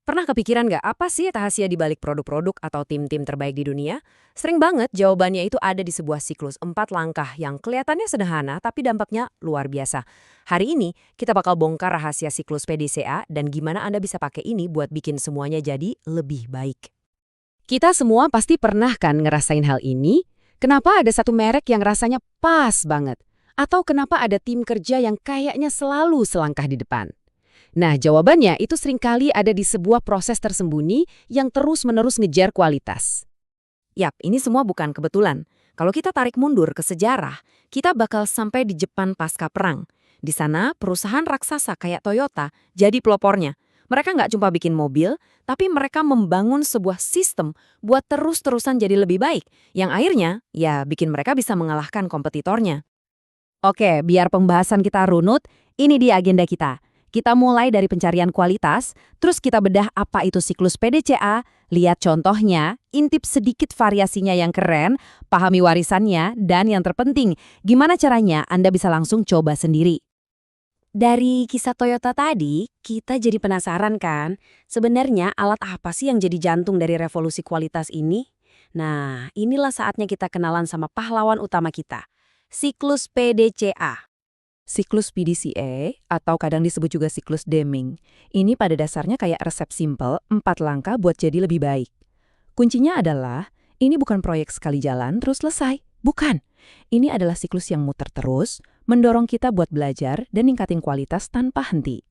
Pernah kepikiran nggak apa sih rahasia di balik produk-produk atau tim-tim terbaik di dunia? Sering banget jawabannya itu ada di sebuah siklus 4 langkah yang kelihatannya sederhana tapi dampaknya luar biasa. Hari ini kita bakal bongkar rahasia siklus PDCA dan gimana Anda bisa pakai ini buat bikin semuanya jadi lebih baik. Kita semua pasti pernah kan ngerasain hal ini? Kenapa ada satu merek yang rasanya pas banget? Atau kenapa ada tim kerja yang kayaknya selalu selangkah di depan? Nah, jawabannya itu seringkali ada di sebuah proses tersembunyi yang terus-menerus ngejar kualitas. Yap, ini semua bukan kebetulan. Kalau kita tarik mundur ke sejarah, kita bakal sampai di Jepang pasca perang. Di sana, perusahaan raksasa kayak Toyota jadi pelopornya. Mereka nggak cuma bikin mobil, tapi mereka membangun sebuah sistem buat terus-terusan jadi lebih baik, yang akhirnya ya bikin mereka bisa mengalahkan kompetitornya. Oke, biar pembahasan kita runut, ini dia agenda kita. Kita mulai dari pencarian kualitas, terus kita bedah apa itu siklus PDCA, lihat contohnya, intip sedikit variasinya yang keren, pahami warisannya, dan yang terpenting, gimana caranya Anda bisa langsung coba sendiri. Dari kisah Toyota tadi, kita jadi penasaran kan, sebenarnya alat apa sih yang jadi jantung dari revolusi kualitas ini? Nah, inilah saatnya kita kenalan sama pahlawan utama kita, siklus PDCA. Siklus PDCA, atau kadang disebut juga siklus Deming, ini pada dasarnya kayak resep simpel 4 langkah buat jadi lebih baik. Kuncinya adalah, ini bukan proyek sekali jalan terus selesai. Bukan. Ini adalah siklus yang muter terus, mendorong kita buat belajar dan ningkatin kualitas tanpa henti.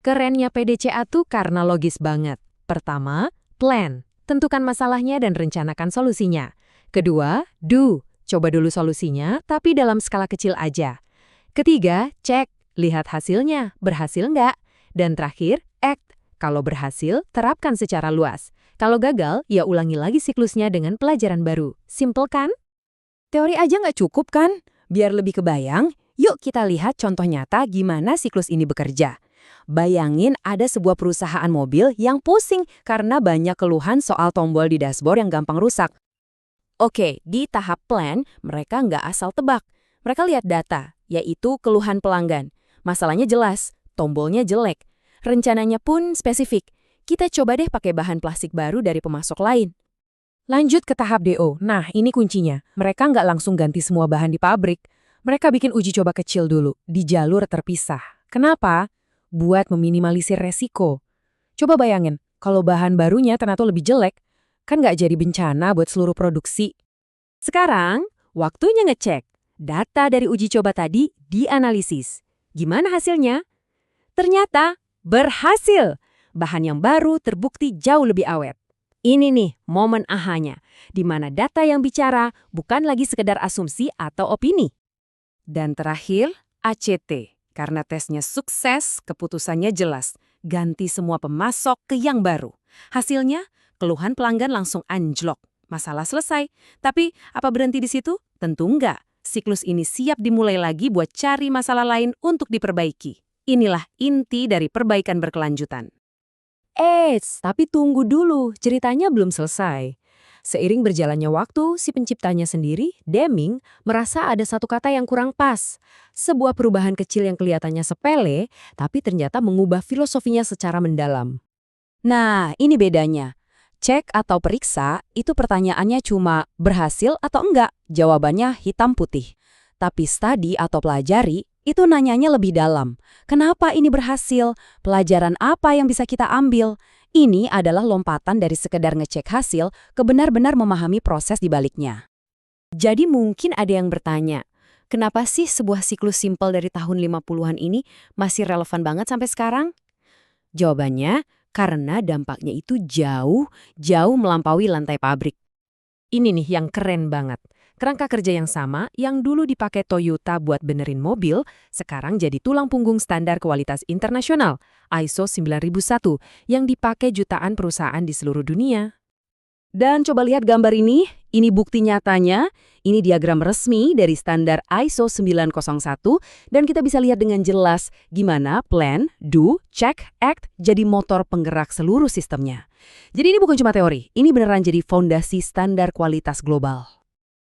Kerennya PDCA tuh karena logis banget. Pertama, plan. Tentukan masalahnya dan rencanakan solusinya. Kedua, do. Coba dulu solusinya, tapi dalam skala kecil aja. Ketiga, cek, lihat hasilnya, berhasil nggak? Dan terakhir, act. Kalau berhasil, terapkan secara luas. Kalau gagal, ya ulangi lagi siklusnya dengan pelajaran baru. Simple kan? Teori aja nggak cukup kan? Biar lebih kebayang, yuk kita lihat contoh nyata gimana siklus ini bekerja. Bayangin ada sebuah perusahaan mobil yang pusing karena banyak keluhan soal tombol di dashboard yang gampang rusak. Oke, di tahap plan, mereka nggak asal tebak. Mereka lihat data, yaitu keluhan pelanggan. Masalahnya jelas, tombolnya jelek. Rencananya pun spesifik. Kita coba deh pakai bahan plastik baru dari pemasok lain. Lanjut ke tahap DO. Nah, ini kuncinya. Mereka nggak langsung ganti semua bahan di pabrik. Mereka bikin uji coba kecil dulu, di jalur terpisah. Kenapa? Buat meminimalisir resiko. Coba bayangin, kalau bahan barunya ternyata lebih jelek, kan nggak jadi bencana buat seluruh produksi. Sekarang, waktunya ngecek. Data dari uji coba tadi dianalisis. Gimana hasilnya? Ternyata berhasil. Bahan yang baru terbukti jauh lebih awet. Ini nih momen ahanya, di mana data yang bicara bukan lagi sekedar asumsi atau opini. Dan terakhir, ACT. Karena tesnya sukses, keputusannya jelas. Ganti semua pemasok ke yang baru. Hasilnya, keluhan pelanggan langsung anjlok. Masalah selesai. Tapi apa berhenti di situ? Tentu enggak. Siklus ini siap dimulai lagi buat cari masalah lain untuk diperbaiki. Inilah inti dari perbaikan berkelanjutan. Tapi tunggu dulu, ceritanya belum selesai. Seiring berjalannya waktu, si penciptanya sendiri, Deming, merasa ada satu kata yang kurang pas. Sebuah perubahan kecil yang kelihatannya sepele, tapi ternyata mengubah filosofinya secara mendalam. Nah, ini bedanya. Cek atau periksa, itu pertanyaannya cuma berhasil atau enggak, jawabannya hitam putih. Tapi study atau pelajari, itu nanyanya lebih dalam. Kenapa ini berhasil? Pelajaran apa yang bisa kita ambil? Ini adalah lompatan dari sekedar ngecek hasil ke benar-benar memahami proses di baliknya. Jadi mungkin ada yang bertanya, kenapa sih sebuah siklus simpel dari tahun 50-an ini masih relevan banget sampai sekarang? Jawabannya, karena dampaknya itu jauh melampaui lantai pabrik. Ini nih yang keren banget. Kerangka kerja yang sama yang dulu dipakai Toyota buat benerin mobil, sekarang jadi tulang punggung standar kualitas internasional, ISO 9001, yang dipakai jutaan perusahaan di seluruh dunia. Dan coba lihat gambar ini bukti nyatanya, ini diagram resmi dari standar ISO 901, dan kita bisa lihat dengan jelas gimana plan, do, check, act jadi motor penggerak seluruh sistemnya. Jadi ini bukan cuma teori, ini beneran jadi fondasi standar kualitas global.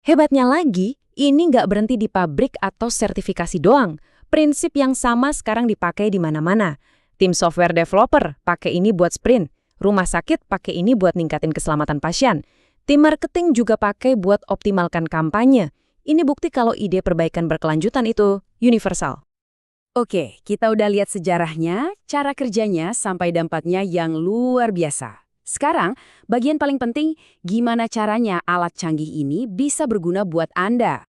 Hebatnya lagi, ini nggak berhenti di pabrik atau sertifikasi doang. Prinsip yang sama sekarang dipakai di mana-mana. Tim software developer pakai ini buat sprint. Rumah sakit pakai ini buat ningkatin keselamatan pasien. Tim marketing juga pakai buat optimalkan kampanye. Ini bukti kalau ide perbaikan berkelanjutan itu universal. Oke, kita udah lihat sejarahnya, cara kerjanya, sampai dampaknya yang luar biasa. Sekarang, bagian paling penting, gimana caranya alat canggih ini bisa berguna buat Anda?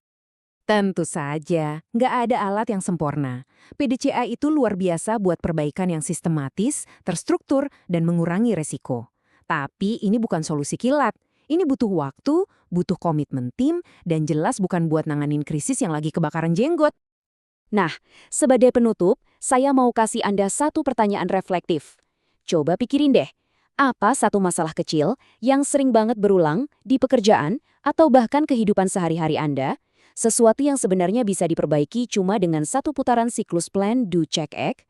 Tentu saja, nggak ada alat yang sempurna. PDCA itu luar biasa buat perbaikan yang sistematis, terstruktur, dan mengurangi resiko. Tapi ini bukan solusi kilat. Ini butuh waktu, butuh komitmen tim, dan jelas bukan buat nanganin krisis yang lagi kebakaran jenggot. Nah, sebagai penutup, saya mau kasih Anda satu pertanyaan reflektif. Coba pikirin deh, apa satu masalah kecil yang sering banget berulang di pekerjaan atau bahkan kehidupan sehari-hari Anda, sesuatu yang sebenarnya bisa diperbaiki cuma dengan satu putaran siklus plan, do, check, act?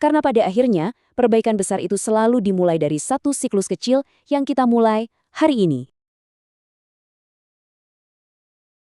Karena pada akhirnya, perbaikan besar itu selalu dimulai dari satu siklus kecil yang kita mulai hari ini.